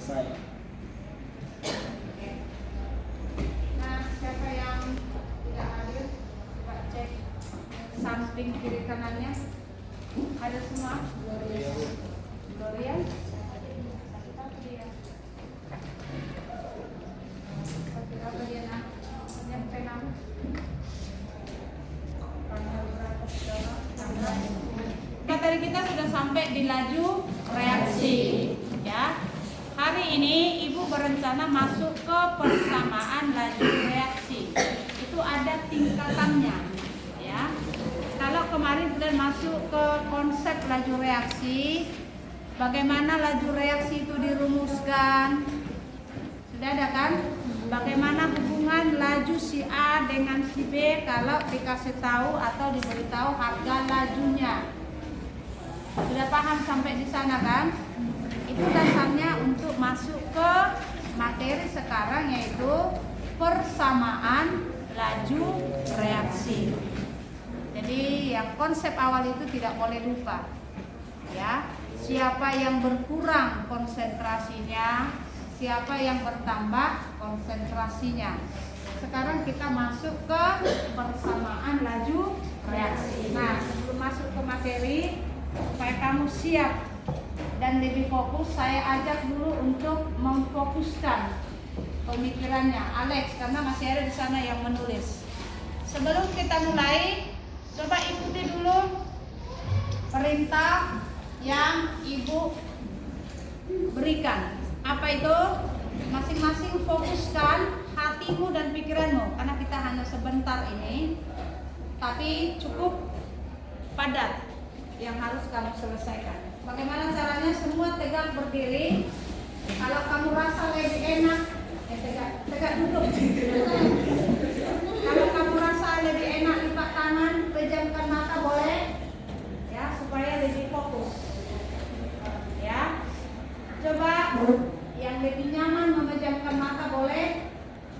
selesai. Nah, siapa yang tidak hadir, coba cek samping kiri kanannya. Ada semua? Gloria? Apa dia nak? Yang penang? Tadi kita sudah sampai di laju reaksi, ya. Hari ini Ibu berencana masuk ke persamaan laju reaksi. Itu ada tingkatannya, ya. Kalau kemarin sudah masuk ke konsep laju reaksi, bagaimana laju reaksi itu dirumuskan? Sudah ada kan? Bagaimana hubungan laju si A dengan si B kalau dikasih tahu atau diberitahu harga lajunya? Sudah paham sampai di sana kan? Itu dasarnya untuk masuk ke materi sekarang, yaitu persamaan laju reaksi. Jadi yang konsep awal itu tidak boleh lupa, ya. Siapa yang berkurang konsentrasinya, siapa yang bertambah konsentrasinya. Sekarang kita masuk ke persamaan laju reaksi. Nah, sebelum masuk ke materi, supaya kamu siap dan lebih fokus, saya ajak dulu untuk memfokuskan pemikirannya Alex, karena masih ada di sana yang menulis. Sebelum kita mulai, coba ikuti dulu perintah yang Ibu berikan. Apa itu? Masing-masing fokuskan hatimu dan pikiranmu, karena kita hanya sebentar ini, tapi cukup padat yang harus kamu selesaikan. Bagaimana caranya? Semua tegak berdiri. Kalau kamu rasa lebih enak, tegak duduk. Kalau kamu rasa lebih enak lipat tangan, pejamkan mata boleh, ya, supaya lebih fokus. Ya, coba yang lebih nyaman memejamkan mata boleh.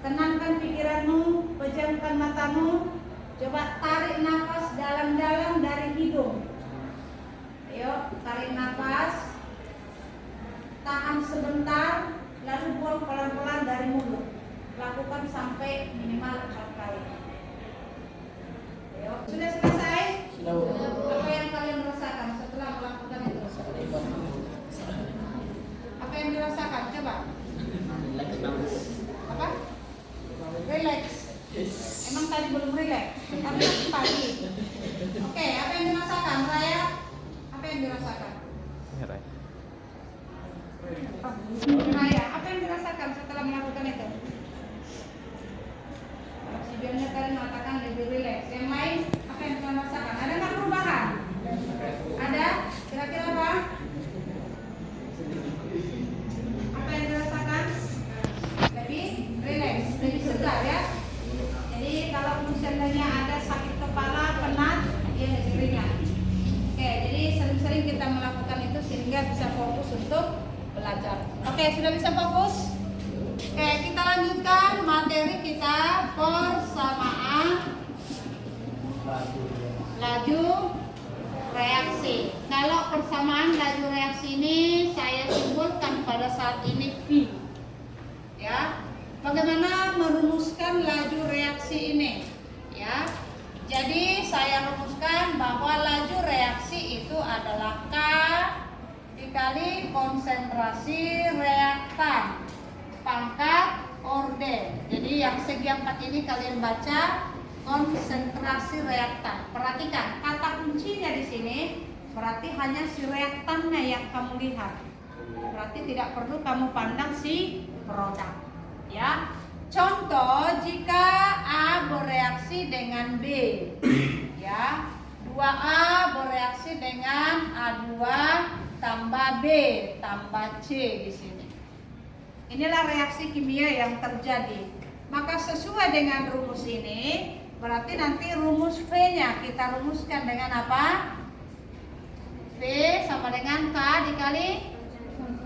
Tenangkan pikiranmu, pejamkan matamu. Coba tarik nafas dalam-dalam dari hidung. Ayo, tarik nafas, tahan sebentar, lalu buang pelan-pelan dari mulut. Lakukan sampai minimal 4 kali. Ayo, sudah selesai? Sudah. Apa yang kalian rasakan setelah melakukan itu? Apa yang dirasakan? Coba. Relax banget. Apa? Relax. Emang tadi belum relax, tapi masih pagi. Oke, apa yang dirasakan, Raya? Apa yang dirasakan? Raya, apa yang dirasakan setelah melakukan itu? Si Biannya tadi mengatakan lebih relax. Yang lain, apa yang kalian rasakan? Ada nggak perubahan? Ada? Kira-kira apa? Apa yang dirasakan? Lebih relax, lebih segar, ya. Jadi kalau misalnya ada sakit kepala, penat, dia lebih ringan. Oke, jadi sering-sering kita melakukan itu sehingga bisa fokus untuk belajar. Oke, sudah bisa fokus? Oke, kita lanjutkan materi kita, persamaan laju reaksi. Kalau persamaan laju reaksi ini saya simpulkan pada saat ini V. Ya. Bagaimana merumuskan laju reaksi ini? Ya. Jadi saya rumuskan bahwa laju reaksi itu adalah K dikali konsentrasi reaktan pangkat orden. Jadi yang segi 4 ini kalian baca konsentrasi reaktan. Perhatikan kata kuncinya di sini, berarti hanya si reaktannya yang kamu lihat. Berarti tidak perlu kamu pandang si produk. Ya. Contoh, jika A bereaksi dengan B, ya, 2A bereaksi dengan A2 tambah B tambah C di sini. Inilah reaksi kimia yang terjadi. Maka sesuai dengan rumus ini, berarti nanti rumus V-nya kita rumuskan dengan apa? V sama dengan K dikali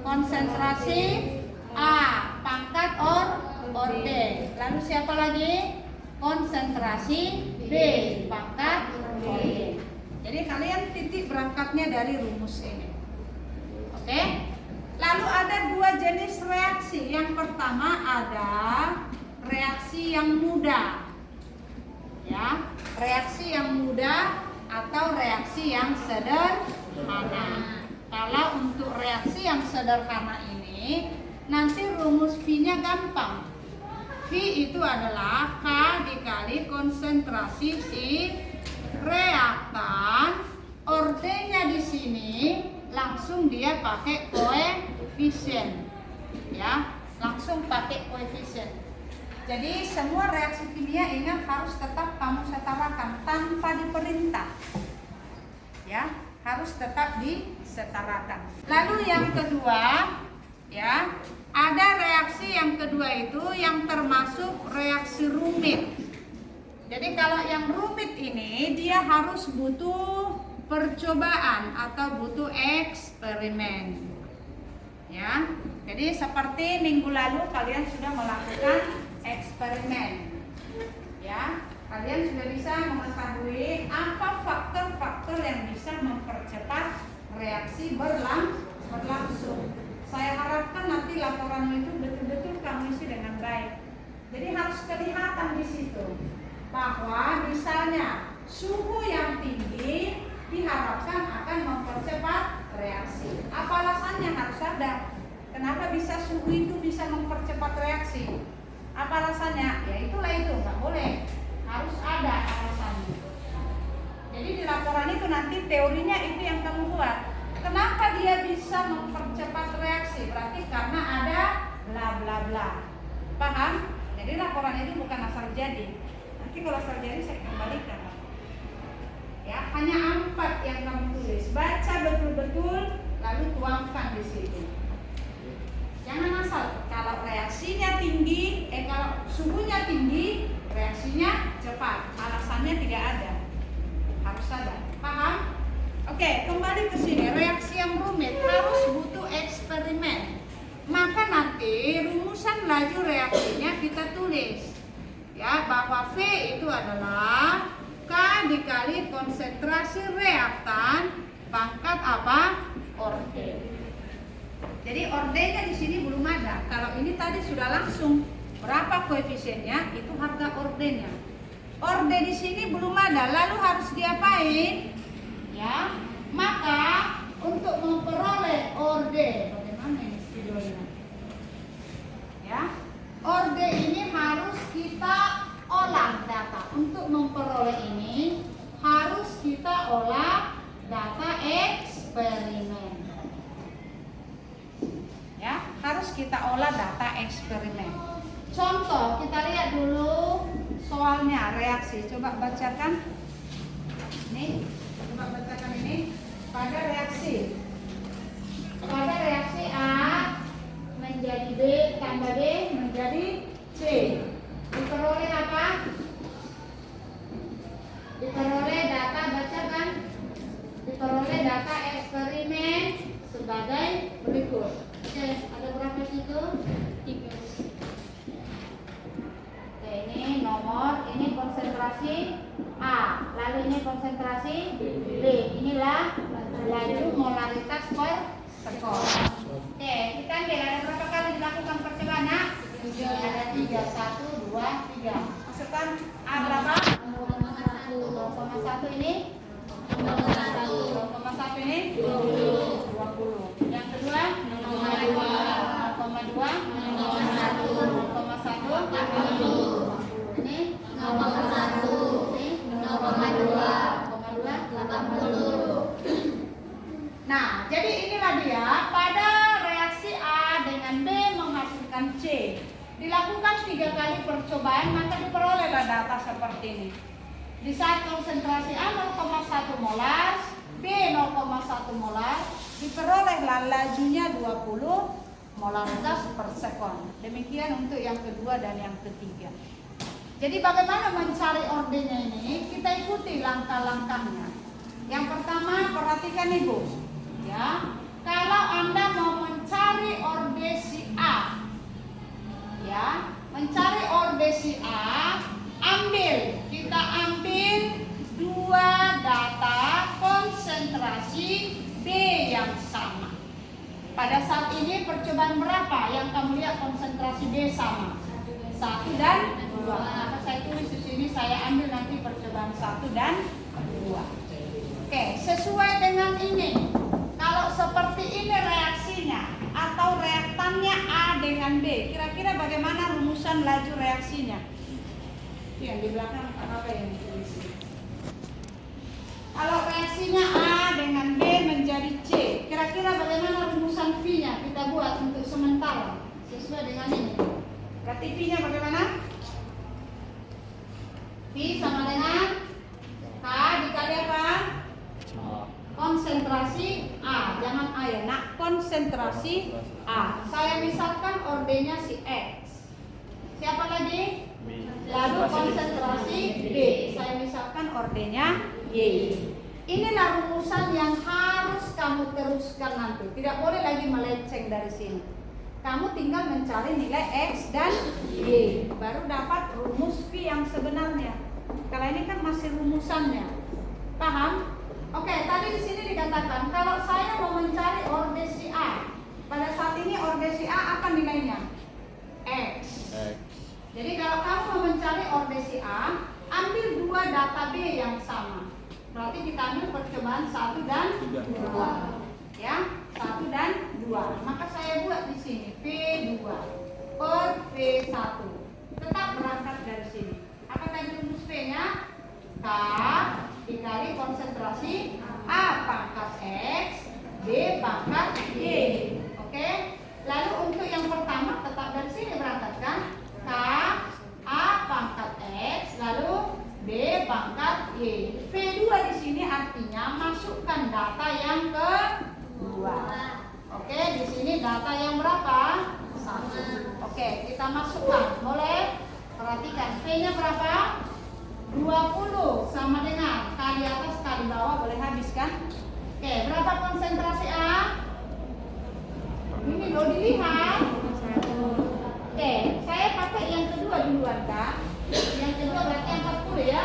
konsentrasi A pangkat orden. Lalu siapa lagi? Konsentrasi B pangkat orden. Jadi kalian titik berangkatnya dari rumus ini. Oke? Lalu ada dua jenis reaksi. Yang pertama ada reaksi yang mudah. Ya, reaksi yang mudah atau reaksi yang sederhana. Kalau untuk reaksi yang sederhana ini nanti rumus V-nya gampang. V itu adalah K dikali konsentrasi si reaktan. Ordernya di sini langsung dia pakai koefisien. Ya, langsung pakai koefisien. Jadi semua reaksi kimia ingat harus tetap kamu setarakan tanpa diperintah. Ya, harus tetap disetarakan. Lalu yang kedua, ya, ada reaksi yang kedua itu yang termasuk reaksi rumit. Jadi kalau yang rumit ini dia harus butuh percobaan atau butuh eksperimen. Ya. Jadi seperti minggu lalu kalian sudah melakukan eksperimen. Ya, kalian sudah bisa mengetahui apa faktor-faktor yang bisa mempercepat reaksi berlangsung. Saya harapkan nanti laporan itu betul-betul kamu isi dengan baik. Jadi harus kelihatan di situ bahwa misalnya suhu yang tinggi diharapkan akan mempercepat reaksi. Apa alasannya harus ada? Kenapa bisa suhu itu bisa mempercepat reaksi? Apa alasannya? Ya itulah itu, nggak boleh. Harus ada alasannya. Jadi di laporan itu nanti teorinya itu yang kamu buat. Kenapa dia bisa mempercepat reaksi? Berarti karena ada bla bla bla. Paham? Jadi laporan itu bukan asal jadi. Nanti kalau asal jadi saya kembalikan. Ya, hanya 4 yang kamu tulis. Baca betul-betul lalu tuangkan di situ. Jangan asal kalau reaksinya tinggi, kalau suhunya tinggi, reaksinya cepat. Alasannya tidak ada. Harus ada. Paham? Oke, kembali ke sini. Reaksi yang rumit harus butuh eksperimen. Maka nanti rumusan laju reaksinya kita tulis. Ya, bahwa V itu adalah K dikali konsentrasi reaktan pangkat apa? Orde. Jadi ordenya di sini belum ada. Kalau ini tadi sudah langsung berapa koefisiennya, itu harga ordenya. Orde di sini belum ada. Lalu harus diapain? Ya, maka untuk memperoleh orde, bagaimana ini videonya? Ya, orde ini harus kita olah data. Untuk memperoleh ini harus kita olah data eksperimen. Ya, harus kita olah data eksperimen. Contoh, kita lihat dulu soalnya reaksi. Coba bacakan. Nih, coba bacakan ini. Pada reaksi A menjadi B tambah B menjadi C. Diperoleh apa? Diperoleh data, bacakan. Diperoleh data eksperimen sebagai berikut. Oke, ada berapa situ? 3. Oke, ini nomor, ini konsentrasi A, lalu ini konsentrasi B. Inilah laju molaritas per skor. Oke, kita ambil ada berapa kali dilakukan percobaan? Ada 3, 1, 2, 3. Masukkan A berapa? 0,1 ini 0,1 ini 20. Yang kedua 0,2 ini 0,1 ini 0,2. Nah, jadi inilah dia pada reaksi A dengan B menghasilkan C. Dilakukan 3 kali percobaan, maka diperolehlah data seperti ini. Di saat konsentrasi A 0,1 molar, B 0,1 molar, diperolehlah lajunya 20 molaritas per sekon. Demikian untuk yang kedua dan yang ketiga. Jadi bagaimana mencari ordenya ini? Kita ikuti langkah-langkahnya. Yang pertama, perhatikan Ibu. Ya, kalau Anda mau mencari orde si A, ya, mencari orde si A, kita ambil 2 data konsentrasi B yang sama. Pada saat ini percobaan berapa yang kamu lihat konsentrasi B sama? 1 dan 2. Maka saya tulis di sini, saya ambil nanti percobaan 1 dan 2. Oke, sesuai dengan ini. Kalau seperti ini reaksinya atau reaktannya A dengan B, kira-kira bagaimana rumusan laju reaksinya? Yang di belakang apa yang ditulis? Kalau reaksinya A dengan B menjadi C, kira-kira bagaimana rumusan V-nya kita buat untuk sementara sesuai dengan ini? Berarti V-nya bagaimana? V sama dengan K dikali apa? Konsentrasi A, jangan A ya, nak konsentrasi A. Saya misalkan ordenya si X. Siapa lagi? Lalu konsentrasi B. Saya misalkan ordenya Y. Inilah rumusan yang harus kamu teruskan nanti. Tidak boleh lagi melenceng dari sini. Kamu tinggal mencari nilai X dan Y, baru dapat rumus V yang sebenarnya. Kalau ini kan masih rumusannya. Paham? Oke, tadi di sini dikatakan kalau saya mau mencari ordesi A. Pada saat ini ordesi A apa nilainya? X. Jadi kalau kamu mau mencari ordesi A, ambil 2 data B yang sama. Berarti kita ambil percobaan 1 dan 2. Ya, 1 dan 2. Maka saya buat di sini V2 per V1. Tetap berangkat dari sini. Apa tadi rumus V-nya? K dikali konsentrasi A pangkat X B pangkat Y. Oke. Lalu untuk yang pertama tetap dari sini berangkat kan? K A pangkat X lalu B pangkat Y. V2 di sini artinya masukkan data yang kedua. Oke, di sini data yang berapa? 1. Oke, kita masukkan. Boleh? Perhatikan V-nya berapa? 20 sama dengan kali atas kali bawah, boleh habis kan? Oke, berapa konsentrasi A? Ini lo dilihat. Oke, saya pakai yang kedua duluan Kak. Yang kedua berarti 40 ya.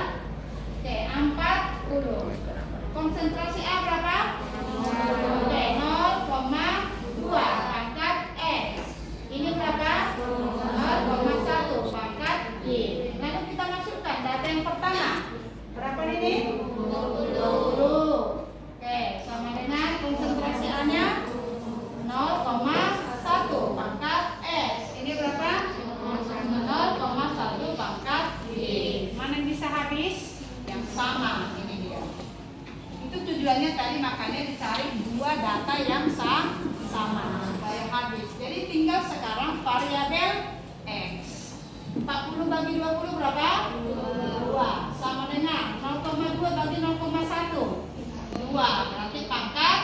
Oke, 40. Konsentrasi A berapa? Oke, 0,2 pangkat X. Ini berapa? 0,1 pangkat Y. Lalu kita masukkan data yang pertama. Berapa ini? 20. Oke, sama dengan konsentrasi A-nya 0,1 pangkat X. Ini berapa? 0,1 pangkat Y. Mana yang bisa habis? Yang sama, ini dia. Itu tujuannya tadi, makanya dicari 2 data yang sama supaya habis. Jadi tinggal sekarang variabel X. 40 bagi 20 berapa? 2. Sama dengan 0,2 bagi 0,1. 2. Berarti pangkat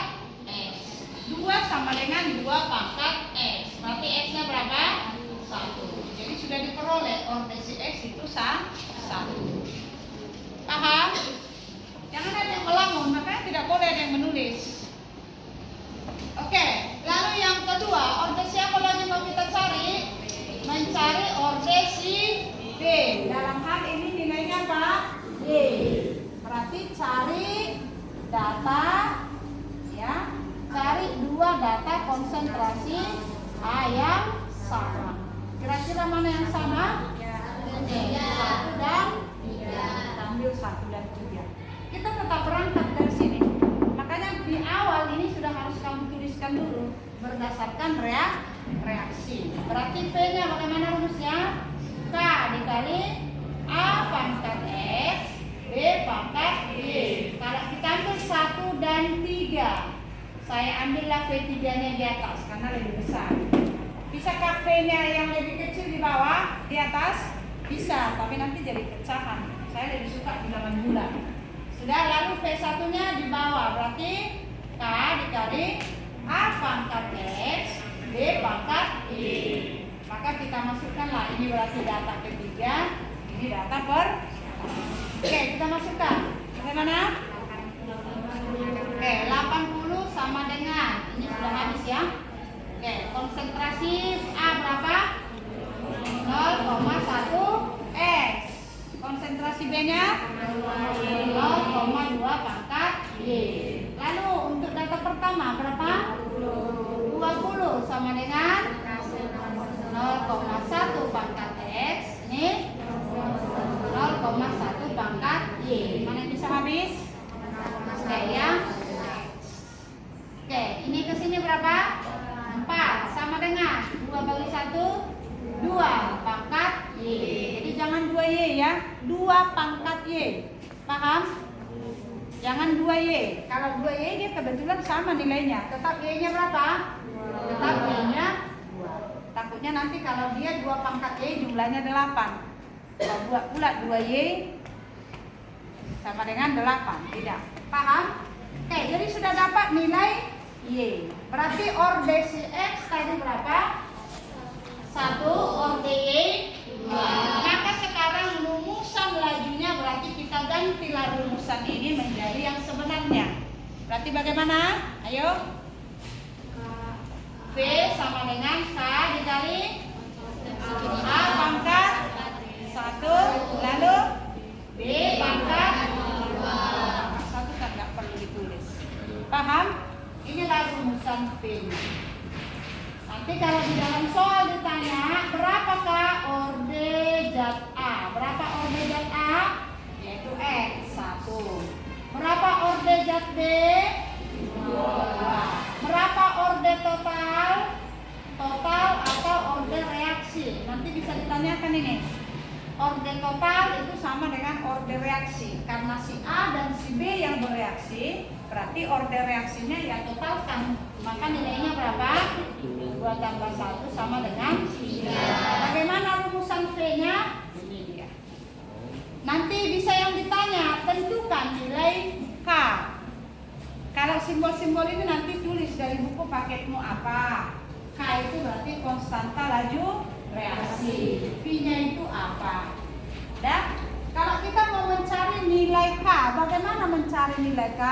X. 2 sama dengan 2 pangkat X. Berarti X-nya berapa? 1. Jadi sudah diperoleh ordesi X itu 1. Paham? Jangan ada yang melamun, makanya tidak boleh ada yang menulis. Oke, lalu yang kedua, ordesi apa lagi mau kita cari? Mencari ordesi B. Dalam hal ini nilainya apa? D. Berarti cari data, ya, cari 2 data konsentrasi A yang sama. Kira-kira mana yang sama? 1 dan 3. Ambil 1 dan 3. Kita tetap berangkat dari sini. Makanya di awal ini sudah harus kamu tuliskan dulu berdasarkan reaksi. Berarti V-nya bagaimana rumusnya? K dikali A pangkat X B pangkat Y. Kalau kita ambil 1 dan 3, saya ambillah V3-nya di atas karena lebih besar. Bisakah V-nya yang lebih kecil di bawah, di atas? Bisa, tapi nanti jadi pecahan. Saya lebih suka di dalam bulat. Sudah, lalu V1-nya di bawah, berarti K dikali A pangkat X B pangkat Y. Maka kita masukkanlah, ini berarti data ketiga, ini data Oke, kita masukkan. Bagaimana? Oke, 80 sama dengan, ini sudah habis ya. Oke, konsentrasi A berapa? 0,1 X. Konsentrasi B-nya 0,2 pangkat Y. Lalu untuk data pertama berapa? 20 sama dengan 0,1 pangkat X. Ini 0,1 pangkat Y. Mana yang bisa habis? Oke ya. Oke, ini ke sini berapa? 4 sama dengan 2 kali 1 2 pangkat Y. Jadi jangan 2Y ya, 2 pangkat Y. Paham? Jangan 2Y. Kalau 2Y dia kebetulan sama nilainya. Tetap Y-nya berapa? Tetap Y-nya 2. Takutnya nanti kalau dia 2 pangkat Y jumlahnya 8. Kalau buat pula 2Y sama dengan 8. Tidak. Paham? Oke, jadi sudah dapat nilai Y. Berarti orde si X tadi berapa? 1, orde Y 2. Maka sekarang rumusan lajunya berarti kita gantilah rumusan ini menjadi yang sebenarnya. Berarti bagaimana? Ayo. V sama dengan K dikali A pangkat 1, lalu B pangkat 2. 1 kan nggak perlu ditulis. Paham? Inilah rumusan V. Nanti kalau di dalam soal ditanya berapakah orde zat A? Berapa orde zat A? Yaitu X 1. Berapa orde zat B? 2. Berapa orde total? Total atau orde reaksi? Nanti bisa ditanyakan ini. Orde total itu sama dengan orde reaksi. Karena si A dan si B yang bereaksi, berarti orde reaksinya ya totalkan. Maka nilainya berapa? 2 tambah 1 sama dengan 3. Bagaimana rumusan V-nya? Ini dia. Nanti bisa yang ditanya, tentukan nilai K. Kalau simbol-simbol ini nanti tulis dari buku paketmu apa. K itu berarti konstanta laju reaksi. V-nya itu apa? Dan kalau kita mau mencari nilai K, bagaimana mencari nilai K?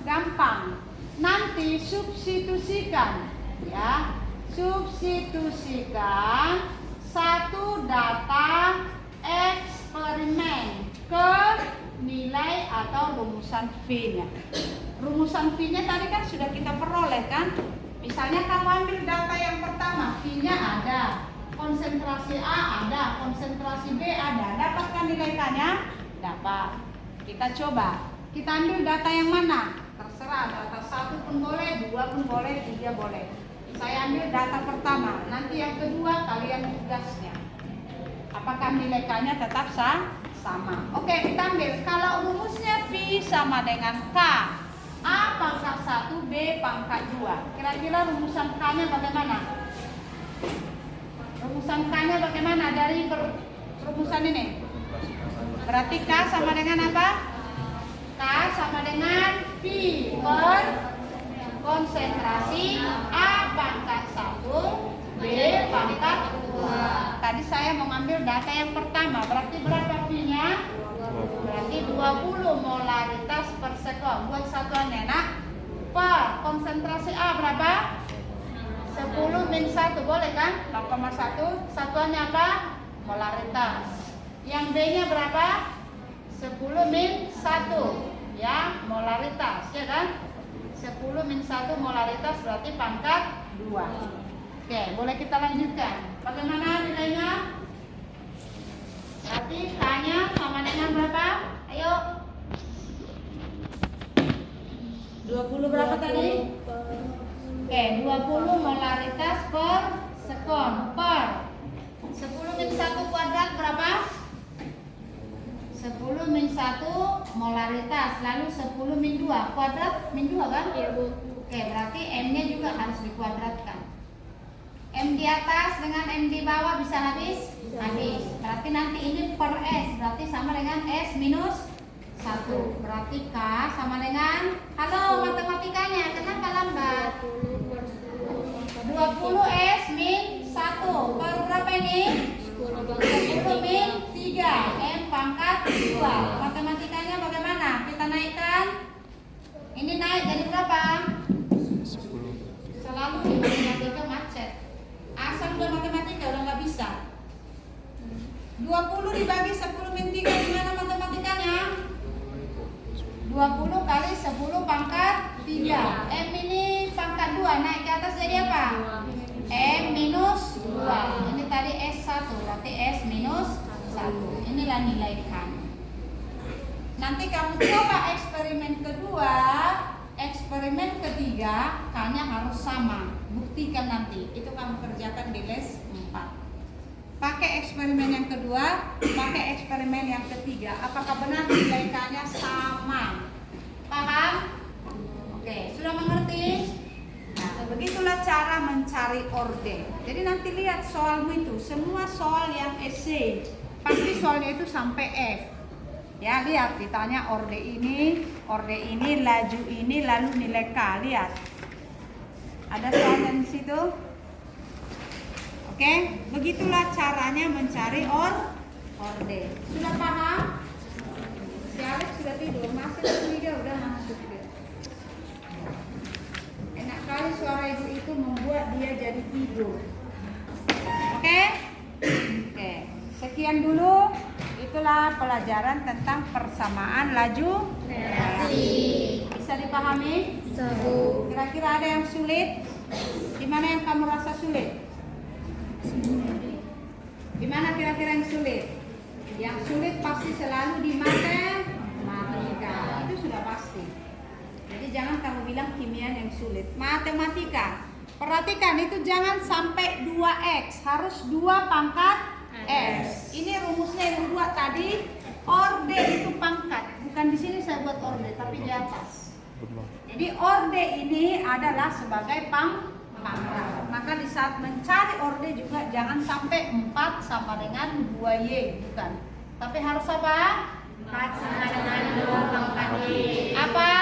Gampang. Nanti substitusikan, ya. Substitusikan satu data eksperimen ke nilai atau rumusan V-nya. Rumusan V-nya tadi kan sudah kita peroleh kan? Misalnya kamu ambil data yang pertama, V-nya ada, konsentrasi A ada, konsentrasi B ada. Dapatkan nilai K-nya? Dapat. Kita coba. Kita ambil data yang mana? Terserah, data 1 pun boleh, 2 pun boleh, 3 boleh. Saya ambil data pertama, nanti yang kedua kalian tugasnya. Apakah nilai K-nya tetap sama? Oke, kita ambil. Kalau rumusnya V sama dengan K, A pangkat 1, B pangkat 2. Kira-kira rumusan K-nya bagaimana? Rumusan K-nya bagaimana dari rumusan ini? Berarti K sama dengan apa? K sama dengan V per konsentrasi A pangkat 1, B pangkat 2. Tadi saya mau ngambil data yang pertama, berarti berapa V-nya? Berarti 20 molaritas per sekon. Buat satuannya nak. Per konsentrasi A berapa? 10 min 1, boleh kan? 0,1. Satuannya apa? Molaritas. Yang B-nya berapa? 10 min 1, ya, molaritas, ya kan? 10 min 1 molaritas berarti pangkat 2. Oke, boleh kita lanjutkan. Bagaimana nilainya? Berarti K-nya sama dengan berapa? Ayo. 20 berapa tadi? Oke, 20 molaritas per sekon per 10 min 1 kuadrat berapa? 10 min 1 molaritas, lalu 10 min 2 kuadrat min 2 kan? Iya, Bu. Oke, berarti M-nya juga harus dikuadratkan. M di atas dengan M di bawah bisa habis? Habis. Berarti nanti ini per S, berarti sama dengan S minus 1. Berarti K sama dengan, halo matematikanya, kenapa lambat? 20 S min 1 per berapa ini? 10 min 3 M pangkat 2. Matematikanya bagaimana? Kita naikkan. Ini naik jadi berapa? 10. Selalu di matematika macet. Asal udah matematika udah nggak bisa. 20 dibagi 10 min 3 gimana matematikanya? 20 kali 10 pangkat 3. M ini pangkat 2 naik ke atas jadi apa? M minus 2. Ini tadi S1, berarti S minus 1. Inilah nilai kamu. Nanti kamu coba eksperimen kedua, eksperimen ketiga, K-nya harus sama. Buktikan nanti. Itu kamu kerjakan di les 4. Pakai eksperimen yang kedua, pakai eksperimen yang ketiga. Apakah benar nilai K-nya sama? Paham? Oke, sudah mengerti? Nah, begitulah cara mencari orde. Jadi nanti lihat soalmu itu, semua soal yang essay pasti soalnya itu sampai F. Ya, lihat ditanya orde ini, laju ini, lalu nilai K. Lihat. Ada soalnya di situ? Oke, begitulah caranya mencari orde. Sudah paham? Si Alex sudah tidur, masih tidur, udah masuk dia. Enak kali suara ibu itu membuat dia jadi tidur. Oke? Oke, sekian dulu. Itulah pelajaran tentang persamaan laju reaksi. Bisa dipahami? Kira-kira ada yang sulit? Di mana yang kamu rasa sulit? Di mana kira-kira yang sulit? Yang sulit pasti selalu di matematika. Itu sudah pasti. Jadi jangan kamu bilang kimia yang sulit. Matematika. Perhatikan itu jangan sampai 2x, harus 2 pangkat x. Ini rumusnya yang 2 tadi. Orde itu pangkat. Bukan di sini saya buat orde, tapi di atas. Jadi orde ini adalah sebagai pangkat. Maka di saat mencari orde juga jangan sampai 4 sama dengan 2y, bukan. Tapi harus apa? 4 sama dengan 2 pangkat Y. Apa?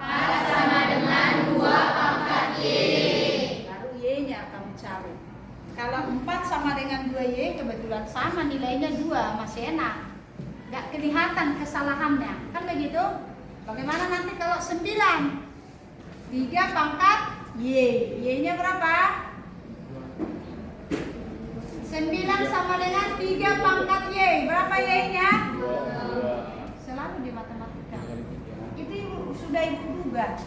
4 sama dengan 2 pangkat Y. Baru y-nya kamu cari. Kalau 4 sama dengan 2y kebetulan sama nilainya 2, masih enak. Gak kelihatan kesalahannya, kan begitu? Bagaimana nanti kalau 9? 3 pangkat Y. Y-nya berapa? 9 sama dengan 3 pangkat Y. Berapa Y-nya? 2. Selalu di matematika. Itu sudah ibu duga.